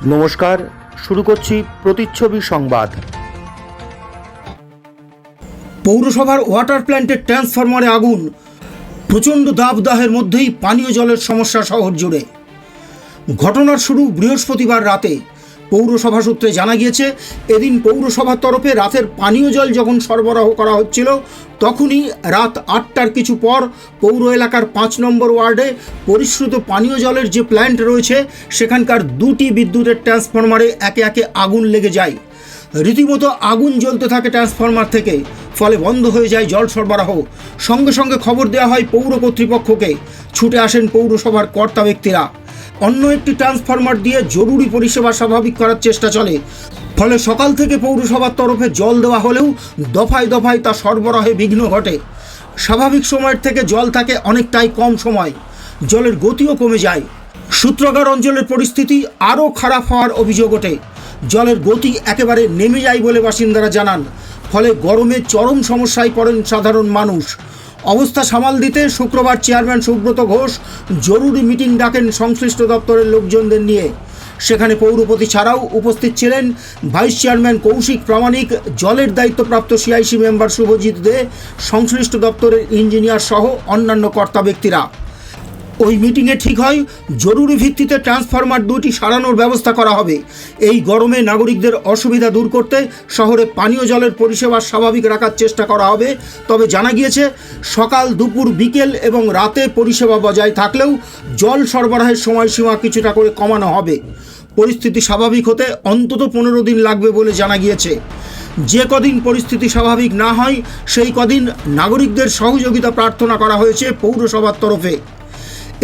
নমস্কার, শুরু করছি প্রতিচ্ছবি সংবাদ। পৌরসভার ওয়াটার প্ল্যান্টের ট্রান্সফরমারে আগুন, প্রচণ্ড দাবদাহের মধ্যেই পানীয় জলের সমস্যা শহর জুড়ে। ঘটনার শুরু বৃহস্পতিবার রাতে। পৌরসভা সূত্রে জানা গিয়েছে, এদিন পৌরসভার তরফে রাতের পানীয় জল যখন সরবরাহ করা হচ্ছিল, তখনই রাত 8টার কিছু পর পৌর এলাকার 5 নম্বর ওয়ার্ডে পরিশ্রুত পানীয় জলের যে প্ল্যান্ট রয়েছে সেখানকার 2টি বিদ্যুতের ট্রান্সফরমারে একে একে আগুন লেগে যায়। রীতিমতো আগুন জ্বলতে থাকে ট্রান্সফরমার থেকে, ফলে বন্ধ হয়ে যায় জল সরবরাহ। সঙ্গে সঙ্গে খবর দেওয়া হয় পৌর কর্তৃপক্ষকে। ছুটে আসেন পৌরসভার কর্তা ব্যক্তিরা। অন্য একটি ট্রান্সফরমার দিয়ে জরুরি পরিষেবা স্বাভাবিক করার চেষ্টা চলে। ফলে সকাল থেকে পৌরসভার তরফে জল দেওয়া হলেও দফায় দফায় তা সরবরাহে বিঘ্ন ঘটে। স্বাভাবিক সময়ের থেকে জল থাকে অনেকটাই কম সময়, জলের গতিও কমে যায়। সূত্রাগার অঞ্চলের পরিস্থিতি আরও খারাপ হওয়ার অভিযোগ ওঠে। জলের গতি একেবারে নেমে যায় বলে বাসিন্দারা জানান। ফলে গরমে চরম সমস্যায় পড়েন সাধারণ মানুষ। অবস্থা সামাল দিতে শুক্রবার চেয়ারম্যান সুব্রত ঘোষ জরুরি মিটিং ডাকেন সংশ্লিষ্ট দপ্তরের লোকজনদের নিয়ে। সেখানে পৌরপতি ছাড়াও উপস্থিত ছিলেন ভাইস চেয়ারম্যান কৌশিক প্রামাণিক, জলের দায়িত্বপ্রাপ্ত সিআইসি মেম্বার শুভজিৎ দে, সংশ্লিষ্ট দপ্তরের ইঞ্জিনিয়ার সহ অন্যান্য কর্তা ব্যক্তিরা। ওই মিটিংয়ে ঠিক হয় জরুরি ভিত্তিতে ট্রান্সফরমার 2টি সারানোর ব্যবস্থা করা হবে। এই গরমে নাগরিকদের অসুবিধা দূর করতে শহরে পানীয় জলের পরিষেবা স্বাভাবিক রাখার চেষ্টা করা হবে। তবে জানা গিয়েছে, সকাল, দুপুর, বিকেল এবং রাতে পরিষেবা বজায় থাকলেও জল সরবরাহের সময়সীমা কিছুটা করে কমানো হবে। পরিস্থিতি স্বাভাবিক হতে অন্তত 15 দিন লাগবে বলে জানা গিয়েছে। যে কদিন পরিস্থিতি স্বাভাবিক না হয় সেই কদিন নাগরিকদের সহযোগিতা প্রার্থনা করা হয়েছে পৌরসভার তরফে।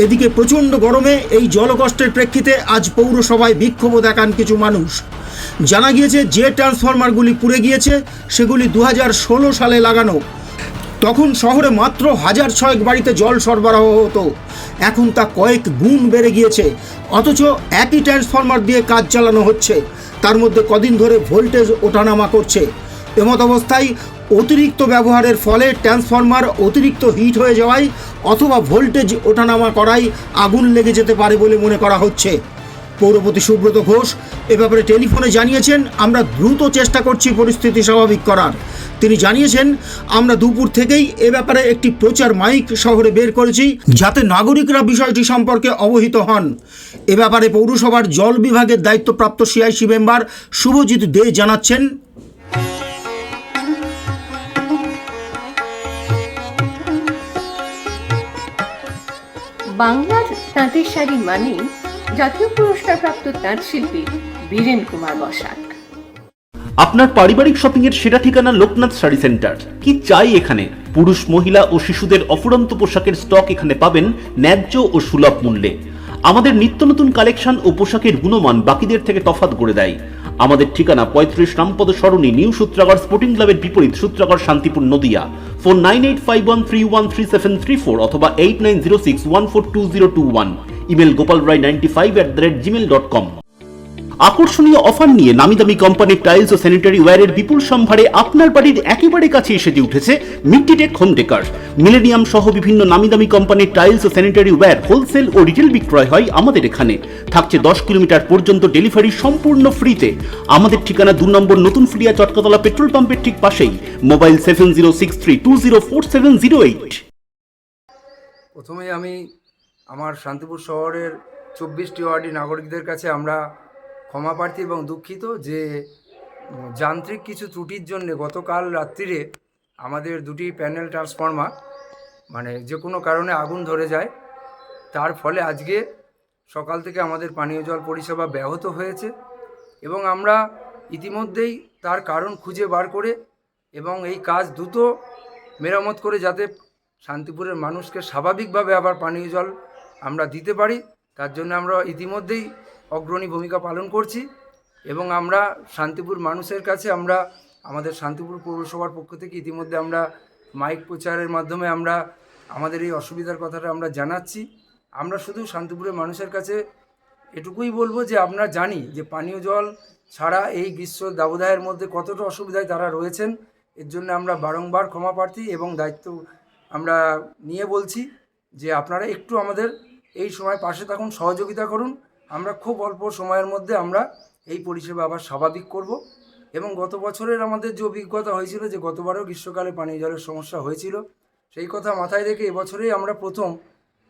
এদিকে প্রচণ্ড গরমে এই জলকষ্টের প্রেক্ষিতে আজ পৌরসভায় বিক্ষোভও দেখান কিছু মানুষ। জানা গিয়েছে, যে ট্রান্সফরমারগুলি পুড়ে গিয়েছে সেগুলি 2016 সালে লাগানো। তখন শহরে মাত্র 1006 বাড়িতে জল সরবরাহ হতো, এখন তা কয়েক গুণ বেড়ে গিয়েছে। অথচ একই ট্রান্সফরমার দিয়ে কাজ চালানো হচ্ছে, তার মধ্যে কদিন ধরে ভোল্টেজ ওঠানামা করছে। এমত অবস্থায় অতিরিক্ত ব্যবহারের ফলে ট্রান্সফরমার অতিরিক্ত হিট হয়ে যাওয়ায় অথবা ভোল্টেজ ওঠানামা করায় আগুন লেগে যেতে পারে বলে মনে করা হচ্ছে। পৌরপতি সুব্রত ঘোষ এ ব্যাপারে টেলিফোনে জানিয়েছেন, আমরা দ্রুত চেষ্টা করছি পরিস্থিতি স্বাভাবিক করার। তিনি জানিয়েছেন, আমরা দুপুর থেকেই এ ব্যাপারে একটি প্রচার মাইক শহরে বের করেছি, যাতে নাগরিকরা বিষয়টি সম্পর্কে অবহিত হন। এ ব্যাপারে পৌরসভার জল বিভাগের দায়িত্বপ্রাপ্ত সিআইসি মেম্বার শুভজিৎ দে জানাচ্ছেন, বাংলার তাঁতের শাড়ি মানেই জাতীয় পুরস্কারপ্রাপ্ত তাঁত শিল্পী বীরেন কুমার বসাক। আপনার পারিবারিক শপিং এর সেরা ঠিকানা লোকনাথ শাড়ি সেন্টার। কি চাই এখানে? পুরুষ, মহিলা ও শিশুদের অফুরন্ত পোশাকের স্টক এখানে পাবেন ন্যায্য ও সুলভ মূল্যে। আমাদের নিত্য নতুন কালেকশন ও পোশাকের গুণমান বাকিদের থেকে তফাৎ করে দেয়। আমাদের ঠিকানা 35 রামপদ সরণি, নিউ সূত্রাগড় স্পোর্টিং ক্লাবের বিপরীত, সূত্রাগড়, শান্তিপুর, নদিয়া। ফোন 9851313734 অথবা 8906142021। Email gopalrai95@gmail.com। আকর্ষণীয় অফার নিয়ে নামি দামি কোম্পানির টাইলস ও স্যানিটারি ওয়্যারের বিপুল সম্ভারে আপনার বাড়ির একেবারে কাছে এসে উঠেছে মিট্টিটেক হোম ডেকার। মিলেনিয়াম সহ বিভিন্ন নামি দামি কোম্পানির টাইলস ও স্যানিটারি ওয়্যার হোলসেল ও রিটেল বিক্রয় হয় আমাদের এখানে। থাকছে 10 কিলোমিটার পর্যন্ত ডেলিভারি সম্পূর্ণ ফ্রিতে। আমাদের ঠিকানা 2 নম্বর নতুন ফ্লিয়া চটকাতলা পেট্রোল পাম্পের ঠিক পাশেই। মোবাইল 7063204708। প্রথমে আমি আমার শান্তিপুর শহরের 24টি ওয়ার্ডের নাগরিকদের কাছে আমরা ক্ষমা প্রার্থী এবং দুঃখিত যে যান্ত্রিক কিছু ত্রুটির জন্য গতকাল রাত্রিরে আমাদের 2টি প্যানেল ট্রান্সফরমার যে কোনো কারণে আগুন ধরে যায়। তার ফলে আজকে সকাল থেকে আমাদের পানীয় জল পরিষেবা ব্যাহত হয়েছে এবং আমরা ইতিমধ্যেই তার কারণ খুঁজে বার করে এবং এই কাজ দ্রুত মেরামত করে যাতে শান্তিপুরের মানুষকে স্বাভাবিকভাবে আবার পানীয় জল আমরা দিতে পারি, তার জন্য আমরা ইতিমধ্যেই অগ্রণী ভূমিকা পালন করছি। এবং আমরা শান্তিপুর মানুষের কাছে আমরা আমাদের শান্তিপুর পৌরসভার পক্ষ থেকে ইতিমধ্যে আমরা মাইক প্রচারের মাধ্যমে আমরা আমাদের এই অসুবিধার কথাটা আমরা জানাচ্ছি। আমরা শুধু শান্তিপুরের মানুষের কাছে এটুকুই বলবো যে আমরা জানি যে পানীয় জল ছাড়া এই গ্রীষ্ম দাবদাহের মধ্যে কতটা অসুবিধায় তারা রয়েছেন। এর জন্য আমরা বারংবার ক্ষমা প্রার্থী এবং দায়িত্ব আমরা নিয়ে বলছি যে আপনারা একটু আমাদের এই সময় পাশে থাকুন, সহযোগিতা করুন আমরা খুব অল্প সময়ের মধ্যে আমরা এই পরিষেবা আবার স্বাভাবিক করব। এবং গত বছরের আমাদের যে অভিজ্ঞতা হয়েছিল, যে গতবারও গ্রীষ্মকালে পানীয় জলের সমস্যা হয়েছিল, সেই কথা মাথায় রেখে এবছরেই আমরা প্রথম,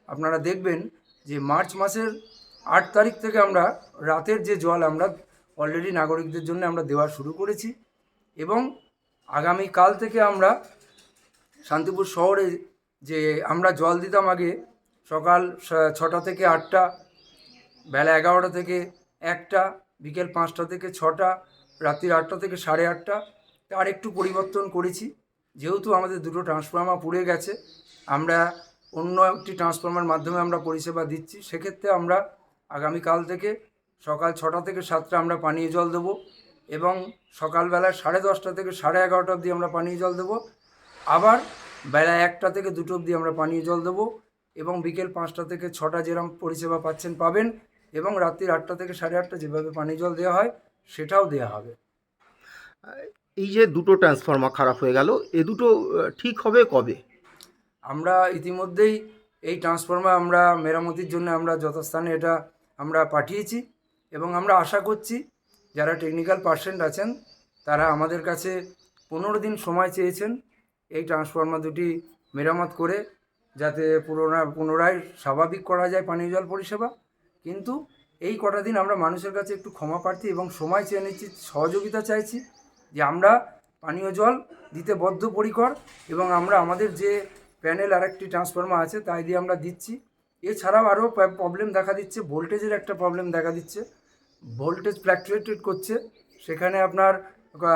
আপনারা দেখবেন যে মার্চ মাসের 8 তারিখ থেকে আমরা রাতের যে জল আমরা অলরেডি নাগরিকদের জন্য আমরা দেওয়া শুরু করেছি। এবং আগামীকাল থেকে আমরা শান্তিপুর শহরে যে আমরা জল দিতাম আগে সকাল 6টা থেকে 8টা, বেলা 11টা থেকে 1টা, বিকেল 5টা থেকে 6টা, রাত্রি 8টা থেকে 8:30, তার একটু পরিবর্তন করেছি। যেহেতু আমাদের দুটো ট্রান্সফরমার পুড়ে গেছে, আমরা অন্য একটি ট্রান্সফরমার মাধ্যমে আমরা পরিষেবা দিচ্ছি। সেক্ষেত্রে আমরা আগামীকাল থেকে সকাল 6টা থেকে 7টা আমরা পানীয় জল দেবো, এবং সকালবেলা 10:30 থেকে 11:30 অবধি আমরা পানীয় জল দেবো। আবার বেলা 1টা থেকে 2টো অবধি আমরা পানীয় জল দেবো, এবং বিকেল 5টা থেকে 6টা যেরকম পরিষেবা পাচ্ছেন পাবেন, এবং রাত্রি 8টা থেকে 8:30 যেভাবে পানীয় জল দেওয়া হয় সেটাও দেওয়া হবে। এই যে দুটো ট্রান্সফর্মার খারাপ হয়ে গেল, এ দুটো ঠিক হবে কবে? আমরা ইতিমধ্যেই এই ট্রান্সফরমার আমরা মেরামতির জন্য আমরা যথাস্থানে এটা আমরা পাঠিয়েছি, এবং আমরা আশা করছি যারা টেকনিক্যাল পার্সন আছেন তারা আমাদের কাছে 15 দিন সময় চেয়েছেন এই ট্রান্সফরমার দুটি মেরামত করে যাতে পুনরায় স্বাভাবিক করা যায় পানীয় জল পরিষেবা। কিন্তু এই কটা দিন আমরা মানুষের কাছে একটু ক্ষমা প্রার্থী এবং সময় চেয়ে নিচ্ছি, সহযোগিতা চাইছি, যে আমরা পানীয় জল দিতে বদ্ধপরিকর, এবং আমরা আমাদের যে প্যানেল আর একটি ট্রান্সফরমার আছে তাই দিয়ে আমরা দিচ্ছি। এছাড়াও আরও প্রবলেম দেখা দিচ্ছে, ভোল্টেজের একটা প্রবলেম দেখা দিচ্ছে, ভোল্টেজ ফ্ল্যাকচুয়েটেড করছে। সেখানে আপনার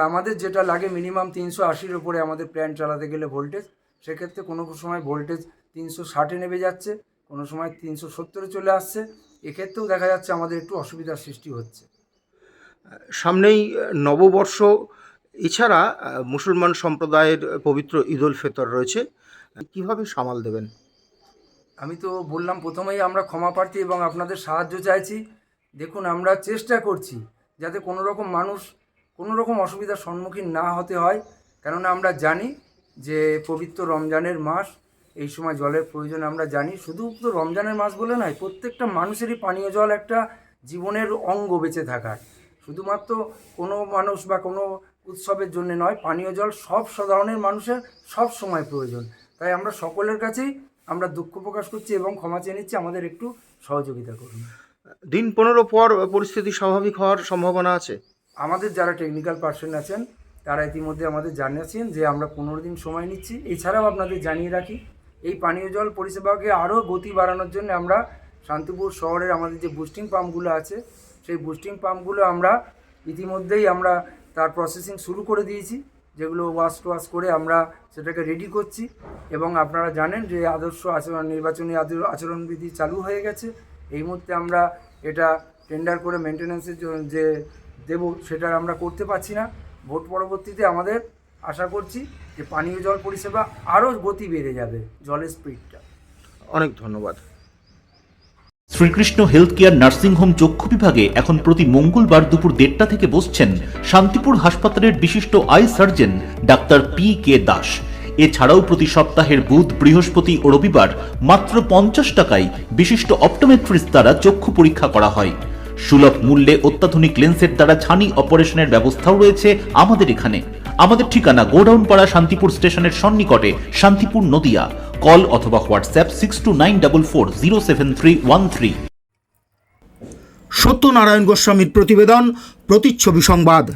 আমাদের যেটা লাগে মিনিমাম 380-র উপরে আমাদের প্ল্যান্ট চালাতে গেলে ভোল্টেজ, সেক্ষেত্রে কোনো সময় ভোল্টেজ 360-এ নেমে যাচ্ছে, কোনো সময় 370-এ চলে আসছে। এক্ষেত্রেও দেখা যাচ্ছে আমাদের একটু অসুবিধার সৃষ্টি হচ্ছে। সামনেই নববর্ষ, এছাড়া মুসলমান সম্প্রদায়ের পবিত্র ঈদ উল ফিতর রয়েছে, কিভাবে সামাল দেবেন? আমি তো বললাম প্রথমেই আমরা ক্ষমা প্রার্থী এবং আপনাদের সাহায্য চাইছি। দেখুন, আমরা চেষ্টা করছি যাতে কোনো রকম মানুষ কোনো রকম অসুবিধার সম্মুখীন না হতে হয়, কেননা আমরা জানি যে পবিত্র রমজানের মাস, এই সময় জলের প্রয়োজন আমরা জানি। শুধু তো রমজানের মাস বলে নয়, প্রত্যেকটা মানুষেরই পানীয় জল একটা জীবনের অঙ্গ বেঁচে থাকার। শুধুমাত্র কোনো মানুষ বা কোনো উৎসবের জন্য নয়, পানীয় জল সব ধরনের মানুষের সব সময় প্রয়োজন। তাই আমরা সকলের কাছেই আমরা দুঃখ প্রকাশ করছি এবং ক্ষমা চেয়ে নিচ্ছি, আমাদের একটু সহযোগিতা করুন। দিন 15 পর পরিস্থিতি স্বাভাবিক হওয়ার সম্ভাবনা আছে? আমাদের যারা টেকনিক্যাল পার্সন আছেন তারা ইতিমধ্যে আমাদের জানিয়েছেন যে আমরা 15 দিন সময় নিচ্ছি। এছাড়াও আপনাদের জানিয়ে রাখি, এই পানীয় জল পরিষেবাকে আরও গতি বাড়ানোর জন্য আমরা শান্তিপুর শহরের আমাদের যে বুস্টিং পাম্পগুলো আছে, সেই বুস্টিং পাম্পগুলো আমরা ইতিমধ্যেই আমরা তার প্রসেসিং শুরু করে দিয়েছি, যেগুলো ওয়াশ করে আমরা সেটাকে রেডি করছি। এবং আপনারা জানেন যে আদর্শ আচরণ নির্বাচনী আচরণবিধি চালু হয়ে গেছে। এই মুহূর্তে আমরা এটা টেন্ডার করে মেনটেন্যান্সের যে দেব সেটা আমরা করতে পারছি না। ভোট পরবর্তীতে আমাদের আশা করছি যে পানীয় জল পরিষেবা আরও গতি বেড়ে যাবে, জলের স্পিডটা। অনেক ধন্যবাদ। শ্রীকৃষ্ণ হেলথ কেয়ার নার্সিংহোম চক্ষু বিভাগে এখন প্রতি মঙ্গলবার দুপুর 1:30 থেকে বসছেন শান্তিপুর হাসপাতালের বিশিষ্ট I surgeon doctor P.K. Das. এছাড়াও প্রতি সপ্তাহের বুধ, বৃহস্পতি ও রবিবার মাত্র 50 টাকায় বিশিষ্ট অপটোমেট্রিস্ট দ্বারা চক্ষু পরীক্ষা করা হয়। সুলভ মূল্যে অত্যাধুনিক লেন্সের দ্বারা ছানি অপারেশনের ব্যবস্থাও রয়েছে আমাদের এখানে। আমাদের ঠিকানা গোডাউন পাড়া, শান্তিপুর স্টেশনের সন্নিকটে, শান্তিপুর, নদিয়া। কল অথবা হোয়াটসঅ্যাপ 6294407313। সত্যনারায়ণ গোস্বামীর প্রতিবেদন, প্রতিচ্ছবি সংবাদ।